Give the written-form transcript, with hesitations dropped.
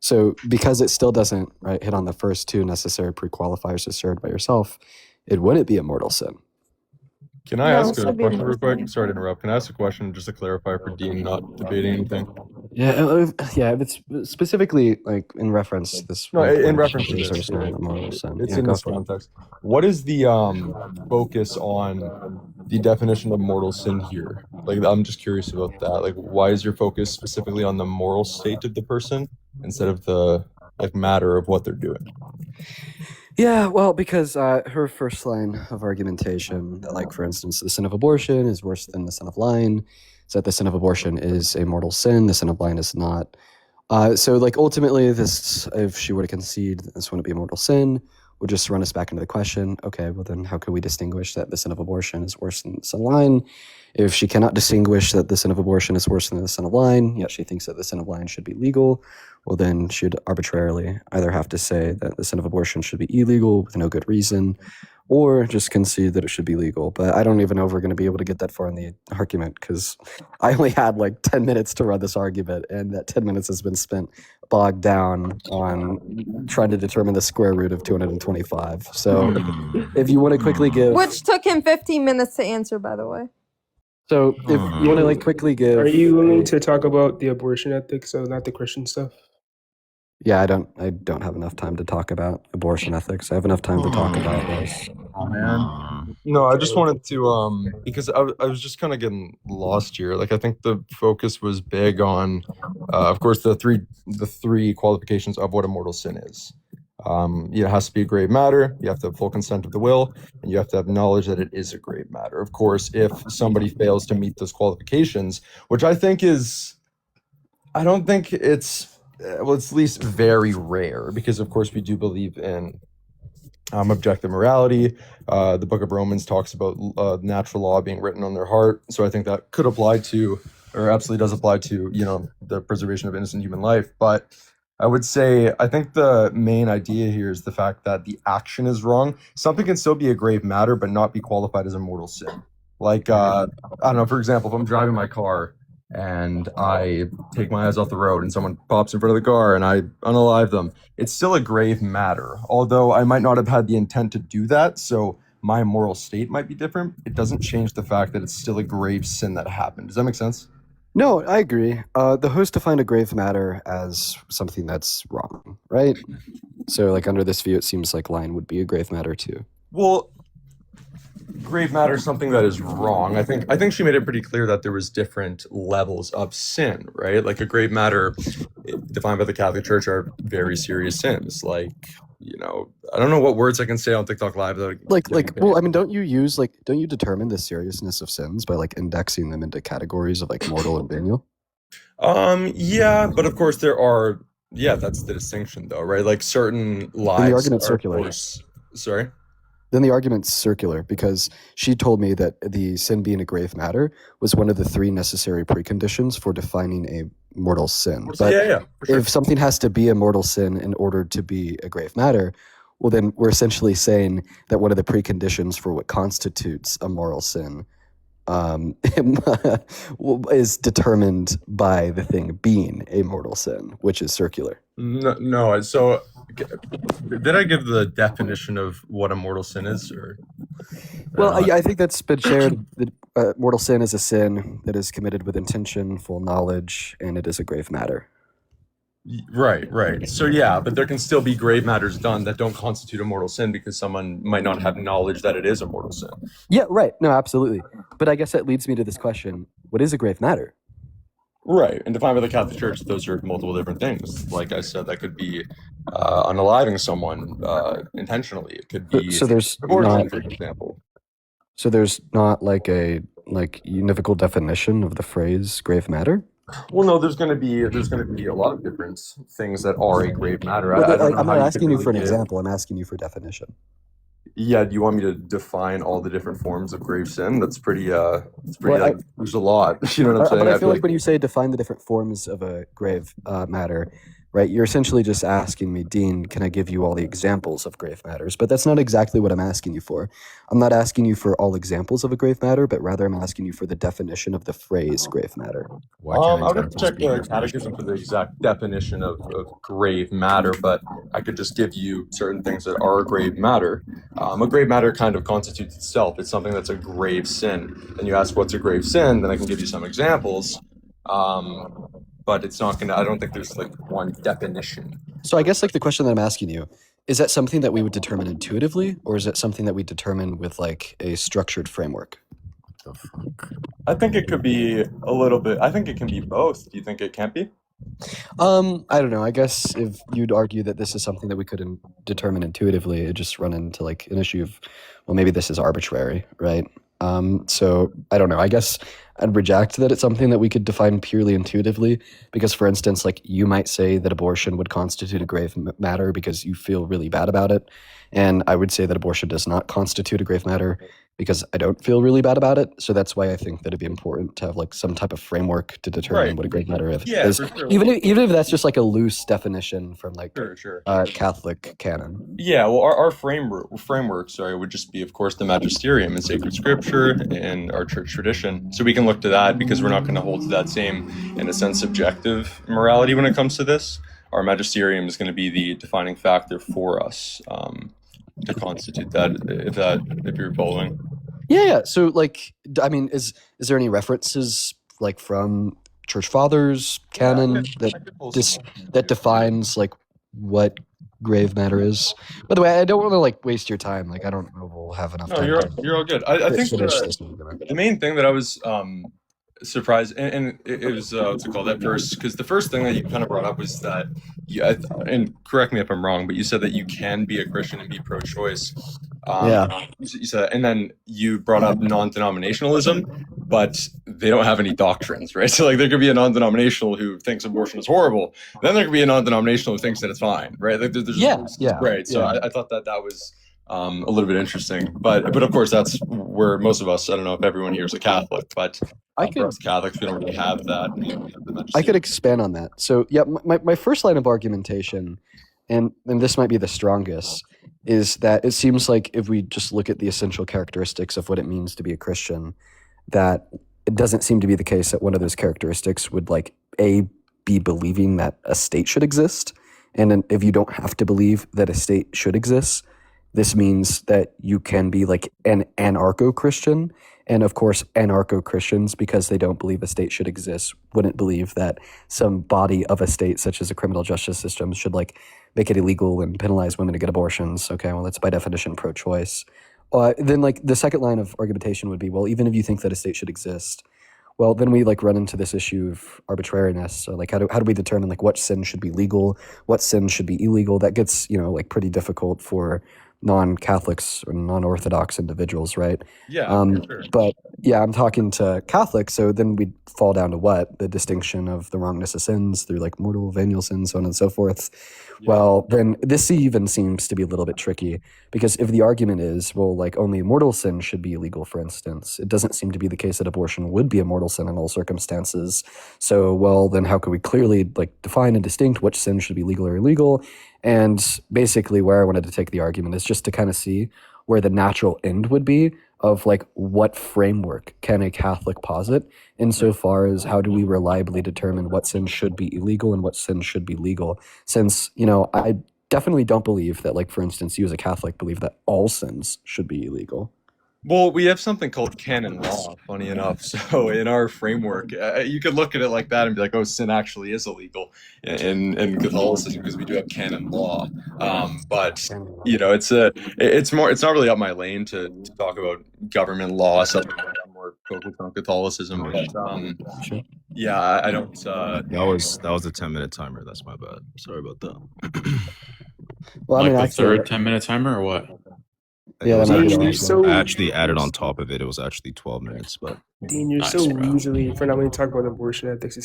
So because it still doesn't hit on the first two necessary pre-qualifiers asserted by yourself, it wouldn't be a mortal sin. Can I ask a question real quick? Sorry to interrupt. Can I ask a question just to clarify for Dean not debating anything? Yeah, it's specifically in reference to this. No, in reference to this. It's Yeah, in this context. What is the focus on the definition of mortal sin here? Like, I'm just curious about that. Like, why is your focus specifically on the moral state of the person instead of the matter of what they're doing? Yeah, well, because her first line of argumentation, that, for instance, the sin of abortion is worse than the sin of lying, is that the sin of abortion is a mortal sin, the sin of lying is not. So, ultimately, this, if she were to concede this wouldn't be a mortal sin, would just run us back into the question, okay, well then how can we distinguish that the sin of abortion is worse than the sin of lying? If she cannot distinguish that the sin of abortion is worse than the sin of lying, yet she thinks that the sin of lying should be legal, well then she'd arbitrarily either have to say that the sin of abortion should be illegal with no good reason, or just concede that it should be legal. But I don't even know if we're going to be able to get that far in the argument, because I only had 10 minutes to run this argument, and that 10 minutes has been spent bogged down on trying to determine the square root of 225. So if you want to quickly give... Which took him 15 minutes to answer, by the way. So if you want to quickly give... Are you willing to talk about the abortion ethics, so not the Christian stuff? Yeah, I don't have enough time to talk about abortion ethics. I have enough time to talk about this. Oh man. No, I just wanted to because I was just kind of getting lost here. I think the focus was big on of course the three qualifications of what a mortal sin is. It has to be a grave matter, you have to have full consent of the will, and you have to have knowledge that it is a grave matter. Of course, if somebody fails to meet those qualifications, which I don't think it's it's at least very rare, because of course we do believe in objective morality. The book of Romans talks about natural law being written on their heart, so I think that could apply to, or absolutely does apply to, the preservation of innocent human life. But I would say I think the main idea here is the fact that the action is wrong. Something can still be a grave matter but not be qualified as a mortal sin. I don't know, for example, if I'm driving my car and I take my eyes off the road and someone pops in front of the car and I unalive them, it's still a grave matter. Although I might not have had the intent to do that, so my moral state might be different, it doesn't change the fact that it's still a grave sin that happened. Does that make sense? No, I agree. The host defined a grave matter as something that's wrong, right? So under this view, it seems like lying would be a grave matter too. Well, grave matter is something that is wrong. I think she made it pretty clear that there was different levels of sin, right? A grave matter defined by the Catholic Church are very serious sins. I don't know what words I can say on TikTok Live. Well, I mean, don't you determine the seriousness of sins by indexing them into categories of mortal and venial? Yeah, but of course there are. Yeah, that's the distinction, though, right? Certain lives. And the argument's circular. Sorry. Then the argument's circular, because she told me that the sin being a grave matter was one of the three necessary preconditions for defining a mortal sin. But yeah, for sure. If something has to be a mortal sin in order to be a grave matter, well, then we're essentially saying that one of the preconditions for what constitutes a moral sin is determined by the thing being a mortal sin, which is circular. No. So, did I give the definition of what a mortal sin is? Or well, I think that's been shared. Mortal sin is a sin that is committed with intention, full knowledge, and it is a grave matter. Right. So yeah, but there can still be grave matters done that don't constitute a mortal sin because someone might not have knowledge that it is a mortal sin. Yeah, right. No, absolutely. But I guess that leads me to this question: what is a grave matter? Right, and defined by the Catholic Church, those are multiple different things. Like I said, that could be unaliving someone intentionally. It could be abortion, for example. So there's not a univocal definition of the phrase grave matter? Well, no, there's going to be a lot of different things that are a grave matter. I'm not asking you for an example. I'm asking you for definition. Yeah, do you want me to define all the different forms of grave sin? That's pretty. There's a lot. You know what I'm saying? But I feel like when you say define the different forms of a grave matter, right? You're essentially just asking me, Dean, can I give you all the examples of grave matters? But that's not exactly what I'm asking you for. I'm not asking you for all examples of a grave matter, but rather I'm asking you for the definition of the phrase grave matter. Why can't I would have to examples check be the definitions? catechism for the exact definition of grave matter, but I could just give you certain things that are a grave matter. A grave matter kind of constitutes itself. It's something that's a grave sin. And you ask what's a grave sin, then I can give you some examples. But it's not gonna. I don't think there's like one definition. So I guess like the question that I'm asking you, is that something that we would determine intuitively, or is it something that we determine with like a structured framework? The fuck? I think it could be a little bit. I think it can be both. Do you think it can't be? I don't know. I guess if you'd argue that this is something that we couldn't determine intuitively, it just run into like an issue of, well, maybe this is arbitrary, right? So I don't know. I guess I'd reject that it's something that we could define purely intuitively, because, for instance, like you might say that abortion would constitute a grave matter because you feel really bad about it, and I would say that abortion does not constitute a grave matter because I don't feel really bad about it. So that's why I think that it'd be important to have like some type of framework to determine Right. what a grave matter is. Yeah, for sure. Even if that's just like a loose definition from like Sure. Catholic canon. Yeah, well, our framework, would just be, of course, the magisterium and sacred scripture and our church tradition. So we can look to that because we're not going to hold to that same, in a sense, subjective morality when it comes to this. Our magisterium is going to be the defining factor for us to constitute that. If you're following. Yeah. So like, I mean, is there any references like from church fathers canon that defines like what grave matter is? By the way, I don't want to like waste your time. Like, I don't know if we'll have enough No, time. you're all good. I think finish this argument. the main thing that I was surprised, and it was what's it called at first, because the first thing that you kind of brought up was that and correct me if I'm wrong, but you said that you can be a Christian and be pro-choice. Yeah. You said, and then you brought up non-denominationalism, but they don't have any doctrines, right? So like there could be a non-denominational who thinks abortion is horrible. Then there could be a non-denominational who thinks that it's fine, right? Like there's right. So I thought that was a little bit interesting, but of course that's where most of us. I don't know if everyone here is a Catholic, but for us Catholics, we don't really have that. I could expand on that. So yeah, my first line of argumentation, and this might be the strongest, is that it seems like if we just look at the essential characteristics of what it means to be a Christian, that it doesn't seem to be the case that one of those characteristics would like be believing that a state should exist. And then if you don't have to believe that a state should exist, this means that you can be like an anarcho-Christian. And of course, anarcho-Christians, because they don't believe a state should exist, wouldn't believe that some body of a state, such as a criminal justice system, should like make it illegal and penalize women to get abortions. Okay, well, that's by definition pro-choice. Then like the second line of argumentation would be, well, even if you think that a state should exist, well, then we like run into this issue of arbitrariness. So like how do we determine like what sin should be legal, what sin should be illegal? That gets, like pretty difficult for non-Catholics or non-Orthodox individuals, right? Yeah, sure. But yeah, I'm talking to Catholics, so then we'd fall down to what? The distinction of the wrongness of sins through like mortal, venial sins, so on and so forth. Yeah. Well, then this even seems to be a little bit tricky, because if the argument is, well, like only mortal sin should be illegal, for instance, it doesn't seem to be the case that abortion would be a mortal sin in all circumstances. So, well, then how could we clearly like define and distinct which sin should be legal or illegal? And basically where I wanted to take the argument is just to kind of see where the natural end would be of like what framework can a Catholic posit insofar as how do we reliably determine what sin should be illegal and what sin should be legal. Since, I definitely don't believe that, like, for instance, you as a Catholic believe that all sins should be illegal. Well, we have something called canon law, funny enough. So in our framework, you could look at it like that and be like, oh, sin actually is illegal in Catholicism because we do have canon law. But it's not really up my lane to talk about government law, something more focused on Catholicism. But Sure. Yeah, I don't. That was a 10-minute timer. That's my bad. Sorry about that. Well, like the third 10-minute timer or what? Yeah, that might be Dean, you're so I actually added on top of it. It was actually 12 minutes, but Dean, you're Nice, so bro. weaselly for not wanting to talk about abortion ethics.